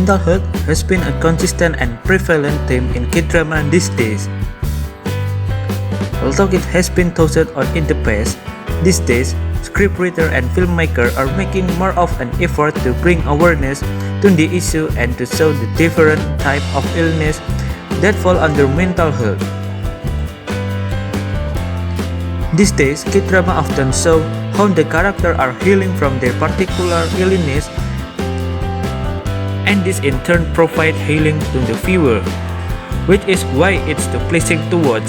Mental health has been a consistent and prevalent theme in K-drama these days. Although it has been touched on in the past, these days, scriptwriters and filmmakers are making more of an effort to bring awareness to the issue and to show the different types of illness that fall under mental health. These days, K-drama often show how the characters are healing from their particular illness, and this in turn provide healing to the viewer, which is why it's too pleasing to watch.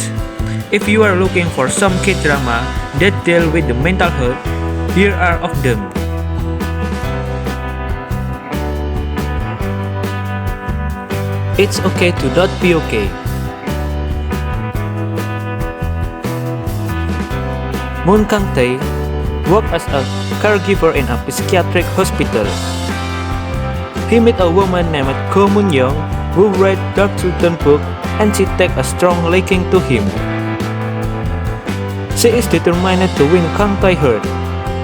If you are looking for some K-drama that deal with the mental health, here are of them. It's okay to not be okay. Moon Kang-tae worked as a caregiver in a psychiatric hospital. He met a woman named Ko Moon-young who read dark children's book, and she takes a strong liking to him. She is determined to win Kang-tae's heart,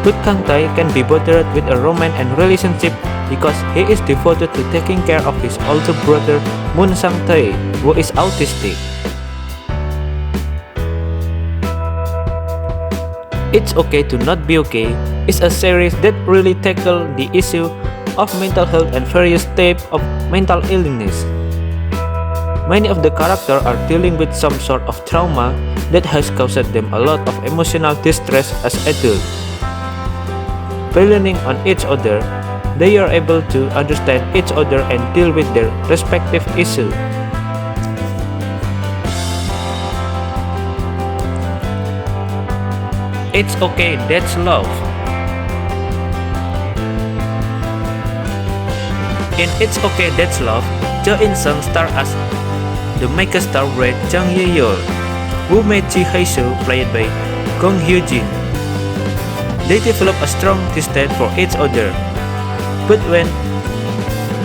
but Kang-tae can be bothered with a romance and relationship because he is devoted to taking care of his older brother Moon Sang-tae, who is autistic. It's Okay to Not Be Okay is a series that really tackles the issue of mental health and various types of mental illness. Many of the characters are dealing with some sort of trauma that has caused them a lot of emotional distress as adults. By leaning on each other, they are able to understand each other and deal with their respective issues. It's Okay, That's Love. In It's Okay, That's Love, Jo In-sung stars as the megastar Red Jang Ye-yeol, who made Ji Hae-soo played by Gong Hyo-jin. They develop a strong distaste for each other, but when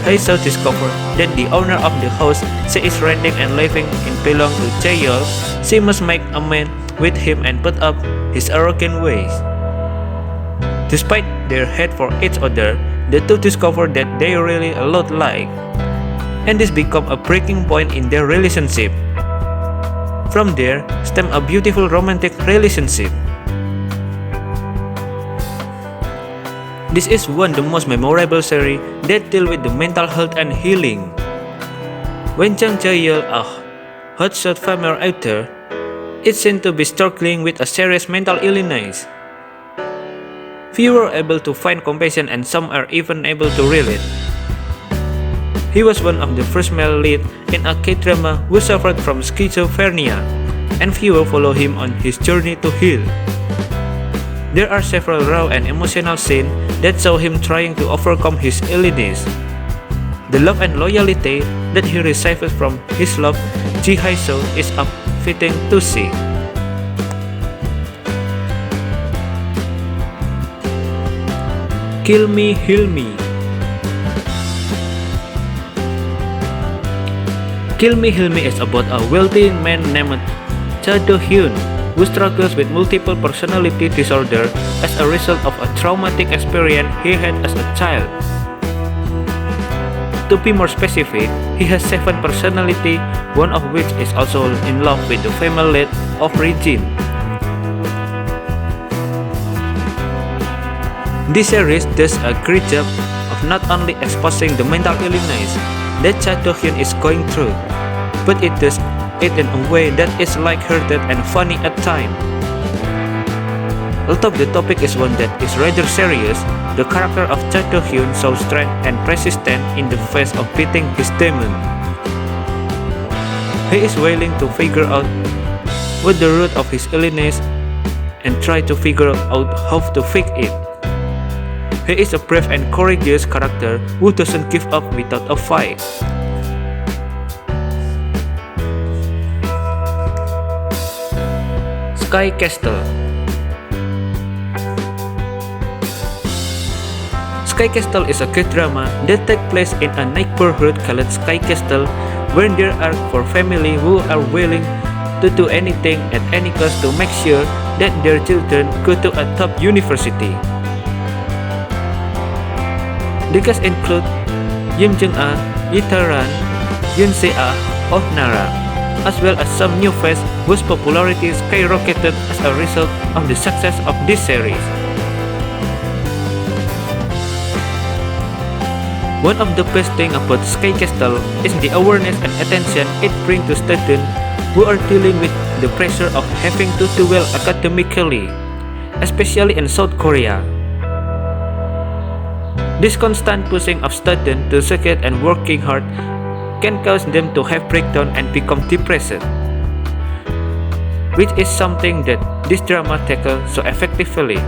Hae-soo discovers that the owner of the house she is renting and living in belongs to Jae-yeol, she must make amends with him and put up his arrogant ways. Despite their hate for each other, the two discover that they are really a lot alike, and this becomes a breaking point in their relationship. From there stem a beautiful romantic relationship. This is one of the most memorable series that deal with the mental health and healing. When Jang Jae-yeol, a hotshot female actor, is seen to be struggling with a serious mental illness, viewers are able to find compassion and some are even able to relate. He was one of the first male leads in a K-drama who suffered from schizophrenia, and viewers follow him on his journey to heal. There are several raw and emotional scenes that show him trying to overcome his illness. The love and loyalty that he receives from his love, Ji Hae-soo, is fitting to see. Kill Me, Heal Me. Kill Me, Heal Me is about a wealthy man named Cha Do-hyun who struggles with multiple personality disorder as a result of a traumatic experience he had as a child. To be more specific, he has 7 personalities, one of which is also in love with the female lead of Regine. This series does a great job of not only exposing the mental illness that Cha Do-hyun is going through, but it does it in a way that is light-hearted and funny at times. Although the topic is one that is rather serious, the character of Cha Do-hyun shows strength and persistence in the face of beating his demon. He is willing to figure out what the root of his illness and try to figure out how to fix it. He is a brave and courageous character who doesn't give up without a fight. Skycaster. Skycaster is a K-drama that takes place in a neighborhood called Skycaster, where there are 4 families who are willing to do anything at any cost to make sure that their children go to a top university. The cast include Yim Jung-ah, Itaran, Yunsea, Ohnara, as well as some new faces whose popularity skyrocketed as a result of the success of this series. One of the best things about Skycaster is the awareness and attention it brings to students who are dealing with the pressure of having to do well academically, especially in South Korea. This constant pushing of students to succeed and working hard can cause them to have breakdown and become depressed, which is something that this drama tackles so effectively.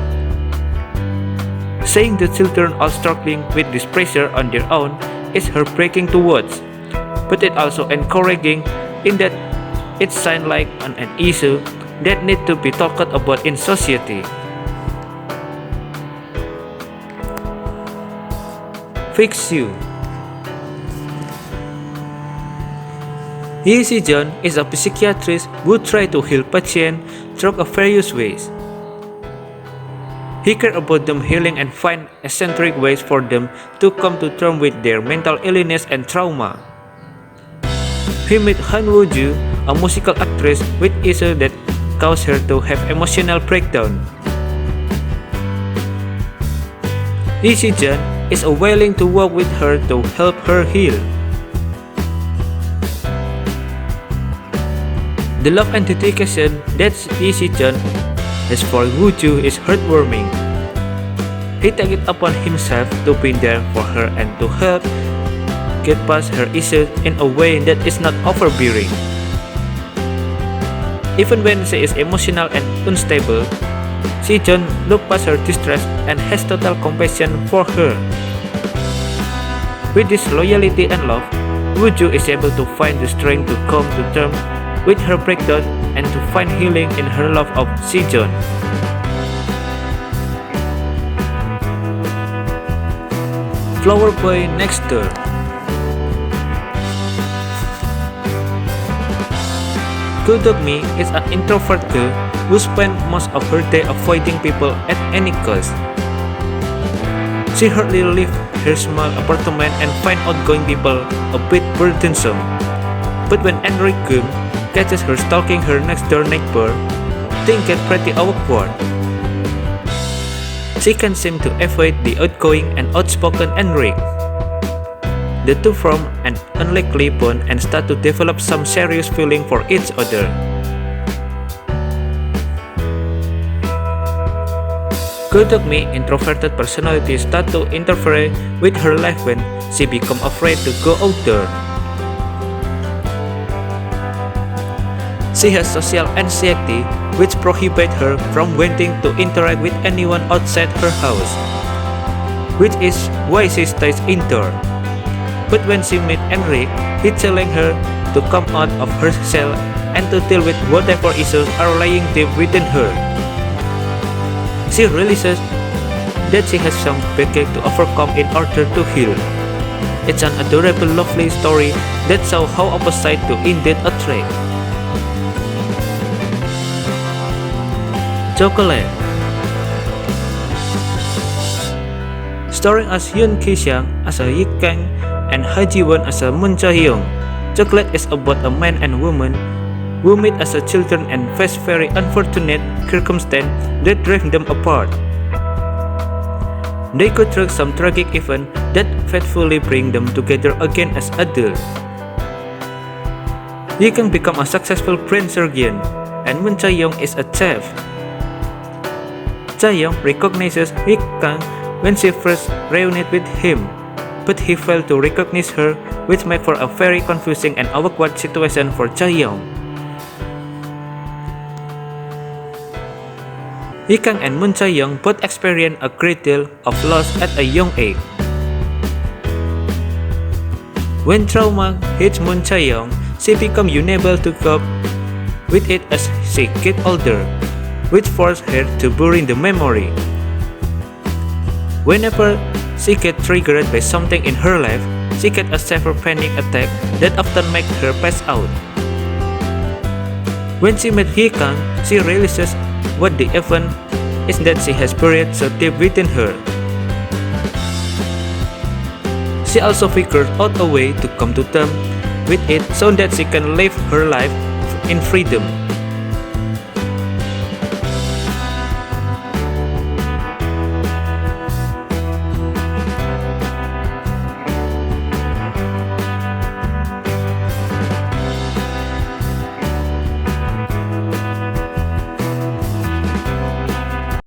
Seeing the children all struggling with this pressure on their own is heartbreaking to watch, but it also encouraging in that it sounds like an issue that needs to be talked about in society. Fix You. Lee Si-jeon is a psychiatrist who tries to heal patients through various ways. He cares about them healing and finds eccentric ways for them to come to terms with their mental illness and trauma. He met Han Woo-joo, a musical actress with issues that cause her to have emotional breakdown. Lee Si-jeon is willing to work with her to help her heal. The love and dedication that Lee Si-jeon has for Woo-joo is heartwarming. He takes it upon himself to be there for her and to help get past her issues in a way that is not overbearing. Even when she is emotional and unstable, Si-jeon looks past her distress and has total compassion for her. With this loyalty and love, Woo-joo is able to find the strength to come to terms with her breakdown and to find healing in her love of Si-jeon. Flower Boy Next Door. Kudokmi is an introvert girl who spends most of her day avoiding people at any cost. She hardly leaves her small apartment and finds outgoing people a bit burdensome. But when Enrique catches her stalking her next-door neighbor, things get pretty awkward. She can't seem to avoid the outgoing and outspoken Enrique. The two form an unlikely bond and start to develop some serious feeling for each other. Kudokmi's introverted personality start to interfere with her life when she becomes afraid to go out there. She has social anxiety, which prohibits her from wanting to interact with anyone outside her house, which is why she stays indoors. But when she meets Enrique, he telling her to come out of her shell and to deal with whatever issues are lying deep within her. She realizes that she has some baggage to overcome in order to heal. It's an adorable, lovely story that shows how opposite to indeed attract. Chocolate. Starring as Yoon Ki-sang as a Yi Kang and Ha Ji-won as a Moon Chae-young, Chocolate is about a man and woman who meet as a children and face very unfortunate circumstances that drive them apart. They go through some tragic event that fatefully bring them together again as adults. Yi Kang become a successful brain surgeon, and Moon Chae-young is a chef. Chae-young recognizes Yi Kang when she first reunited with him, but he failed to recognize her, which makes for a very confusing and awkward situation for Chae-young. Yi Kang and Moon Chae-young both experience a great deal of loss at a young age. When trauma hits Moon Chae-young, she becomes unable to cope with it as she gets older, which forces her to bury the memory. Whenever she gets triggered by something in her life, she gets a severe panic attack that often makes her pass out. When she meets Yi Kang, she realizes what the event is that she has buried so deep within her. She also figured out a way to come to terms with it so that she can live her life in freedom.